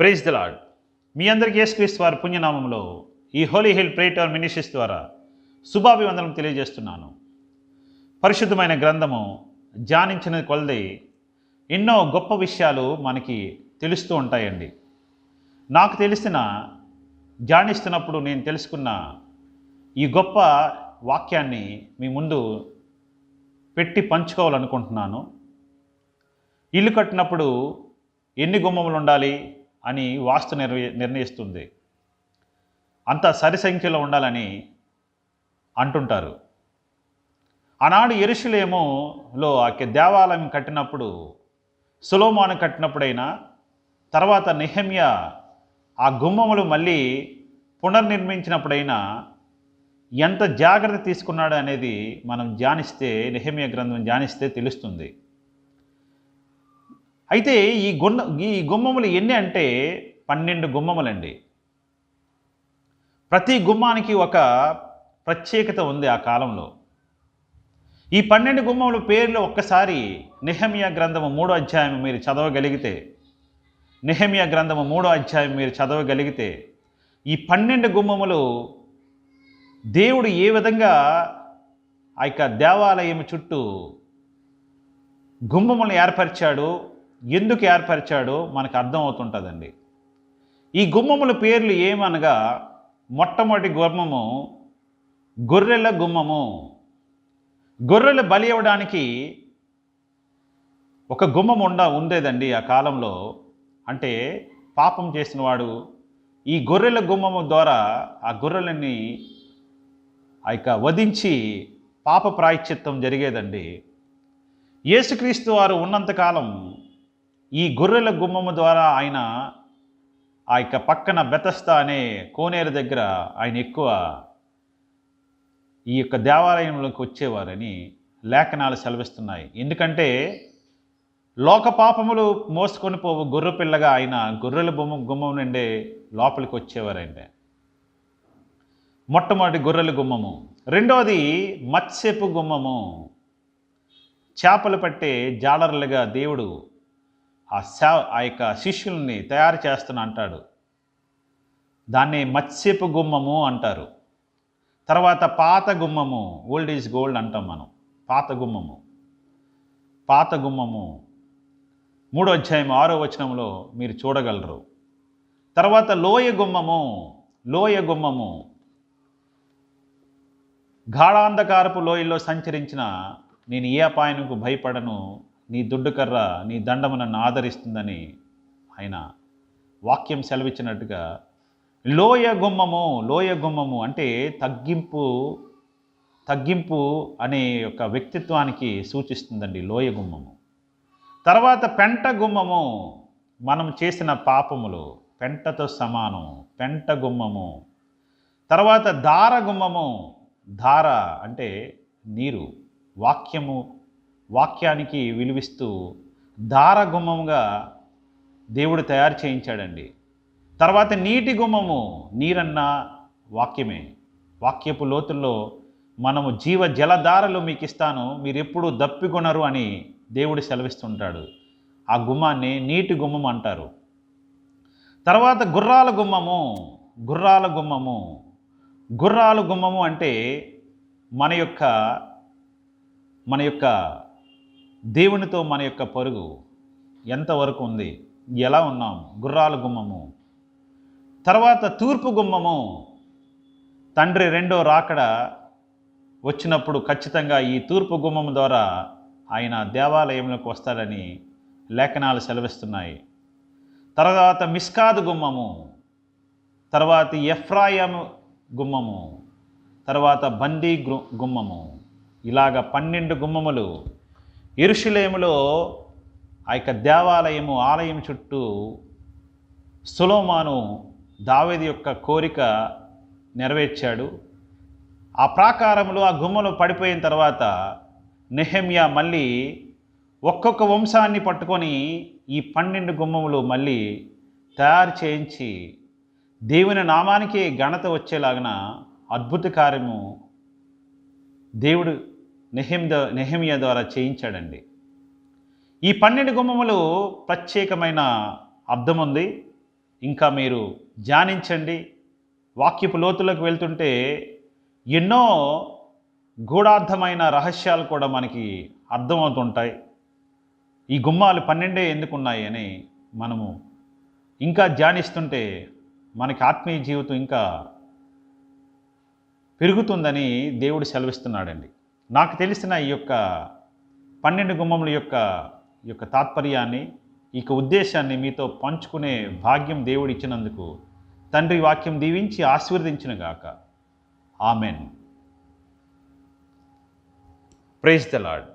Praise the lord. మీ అందరికీ యేసుక్రీస్తు వారి పుణ్యనామంలో ఈ హోలీ హిల్ ప్రే టవర్ మినిస్ట్రీస్ ద్వారా శుభాభివందనం తెలియజేస్తున్నాను. పరిశుద్ధమైన గ్రంథము ధ్యానించిన కొలది ఎన్నో గొప్ప విషయాలు మనకి తెలుస్తూ ఉంటాయండి. నాకు తెలిసిన ధ్యానిస్తున్నప్పుడు నేను తెలుసుకున్న ఈ గొప్ప వాక్యాన్ని మీ ముందు పెట్టి పంచుకోవాలనుకుంటున్నాను. ఇల్లు కట్టినప్పుడు ఎన్ని గుమ్మములు ఉండాలి అని వాస్తు నిర్ణయిస్తుంది. అంత సరి సంఖ్యలో ఉండాలని అంటుంటారు. ఆనాడు యెరూషలేములో దేవాలయం కట్టినప్పుడు, సొలొమోను కట్టినప్పుడైనా, తర్వాత నెహెమ్యా ఆ గుమ్మములు మళ్ళీ పునర్నిర్మించినప్పుడైనా ఎంత జాగ్రత్త తీసుకున్నాడు అనేది మనం ధ్యానిస్తే, నెహెమ్యా గ్రంథం ధ్యానిస్తే తెలుస్తుంది. అయితే ఈ గుమ్మములు ఎన్ని అంటే 12 గుమ్మములండి. ప్రతి గుమ్మానికి ఒక ప్రత్యేకత ఉంది ఆ కాలంలో. ఈ 12 గుమ్మముల పేర్లు ఒక్కసారి నెహెమ్యా గ్రంథము 3వ అధ్యాయం మీరు చదవగలిగితే, నెహెమ్యా గ్రంథము 3వ అధ్యాయం మీరు చదవగలిగితే, ఈ 12 గుమ్మములు దేవుడు ఏ విధంగా ఆ యొక్క దేవాలయం చుట్టూ గుమ్మములను ఏర్పరిచాడు, ఎందుకు ఏర్పరిచాడో మనకు అర్థం అవుతుంటుందండి. ఈ గుమ్మముల పేర్లు ఏమనగా, మొట్టమొదటి గుమ్మము గొర్రెల గుమ్మము. గొర్రెలు బలి ఇవ్వడానికి ఒక గుమ్మం ఉండేదండి ఆ కాలంలో. అంటే పాపం చేసిన వాడు ఈ గొర్రెల గుమ్మము ద్వారా ఆ గొర్రెలని వధించి పాప ప్రాయశ్చిత్తం జరిగేదండి. యేసుక్రీస్తు వారు ఉన్నంతకాలం ఈ గొర్రెల గుమ్మము ద్వారా ఆయన పక్కన బెతస్దా అనే కోనేరు దగ్గర ఆయన ఎక్కువ ఈ యొక్క దేవాలయంలోకి వచ్చేవారని లేఖనాలు సెలవిస్తున్నాయి. ఎందుకంటే లోక పాపములు మోసుకొని పోవు గొర్రె పిల్లగా ఆయన గొర్రెల గుమ్మం నుండే లోపలికి వచ్చేవారండి. మొట్టమొదటి గొర్రెల గుమ్మము. రెండవది మత్స్యపు గుమ్మము. చేపలు పట్టే జాలర్లుగా దేవుడు ఆ యొక్క శిష్యుల్ని తయారు చేస్తున్నా అంటాడు. దాన్ని మత్స్యపు గుమ్మము అంటారు. తర్వాత పాత గుమ్మము, ఓల్డ్ ఈజ్ గోల్డ్ అంటాం మనం. పాత గుమ్మము 3వ అధ్యాయం 6వ వచనంలో మీరు చూడగలరు. తర్వాత లోయ గుమ్మము గాఢాంధకారపు లోయల్లో సంచరించిన నేను ఏ అపాయానికి భయపడను, నీ దుడ్డుకర్ర నీ దండము నన్ను ఆదరిస్తుందని ఆయన వాక్యం సెలవిచ్చినట్టుగా లోయ గుమ్మము అంటే తగ్గింపు అనే యొక్క వ్యక్తిత్వానికి సూచిస్తుందండి లోయ గుమ్మము. తర్వాత పెంట గుమ్మము, మనం చేసిన పాపములు పెంటతో సమానం, పెంట గుమ్మము. తర్వాత దార గుమ్మము. ధార అంటే నీరు, వాక్యానికి విలువిస్తూ దార గుమ్మముగా దేవుడు తయారు చేయించాడండి. తర్వాత నీటి గుమ్మము. నీరన్న వాక్యమే. వాక్యపు లోతుల్లో మనము జీవ జలధారలు మీకు ఇస్తాను, మీరు ఎప్పుడు దప్పికొనరు అని దేవుడు సెలవిస్తుంటాడు. ఆ గుమ్మాన్ని నీటి గుమ్మం అంటారు. తర్వాత గుర్రాల గుమ్మము అంటే మన యొక్క దేవునితో మన యొక్క పరుగు ఎంతవరకు ఉంది, ఎలా ఉన్నాం, గుర్రాల గుమ్మము. తర్వాత తూర్పు గుమ్మము. తండ్రి రెండో రాకడ వచ్చినప్పుడు ఖచ్చితంగా ఈ తూర్పు గుమ్మము ద్వారా ఆయన దేవాలయంలోకి వస్తాడని లేఖనాలు సెలవిస్తున్నాయి. తర్వాత మిస్కాదు గుమ్మము. తర్వాత ఎఫ్రాయిము గుమ్మము. తర్వాత బందీ గుమ్మము. ఇలాగ 12 గుమ్మములు యెరూషలేములో ఆ యొక్క ఆలయం చుట్టూ సొలొమోను దావీదు యొక్క కోరిక నెరవేర్చాడు. ఆ ప్రాకారంలో ఆ గుమ్మలు పడిపోయిన తర్వాత నెహెమ్యా మళ్ళీ ఒక్కొక్క వంశాన్ని పట్టుకొని ఈ 12 గుమ్మములు మళ్ళీ తయారు చేయించి దేవుని నామానికి ఘనత వచ్చేలాగిన అద్భుత కార్యము దేవుడు నెహెమ్యా ద్వారా చేయించాడండి. ఈ 12 గుమ్మములు ప్రత్యేకమైన అర్థం ఉంది. ఇంకా మీరు ధ్యానించండి. వాక్యపు లోతులకు వెళ్తుంటే ఎన్నో గూఢార్థమైన రహస్యాలు కూడా మనకి అర్థమవుతుంటాయి. ఈ గుమ్మాలు 12 ఎందుకున్నాయి అని మనము ఇంకా ధ్యానిస్తుంటే మనకి ఆత్మీయ జీవితం ఇంకా పెరుగుతుందని దేవుడు సెలవిస్తున్నాడండి. నాకు తెలిసిన ఈ యొక్క 12 గుమ్మముల యొక్క తాత్పర్యాన్ని, ఈ ఉద్దేశాన్ని మీతో పంచుకునే భాగ్యం దేవుడు ఇచ్చినందుకు తండ్రి వాక్యం దీవించి ఆశీర్వదించునుగాక. ఆమెన్. Praise the lord.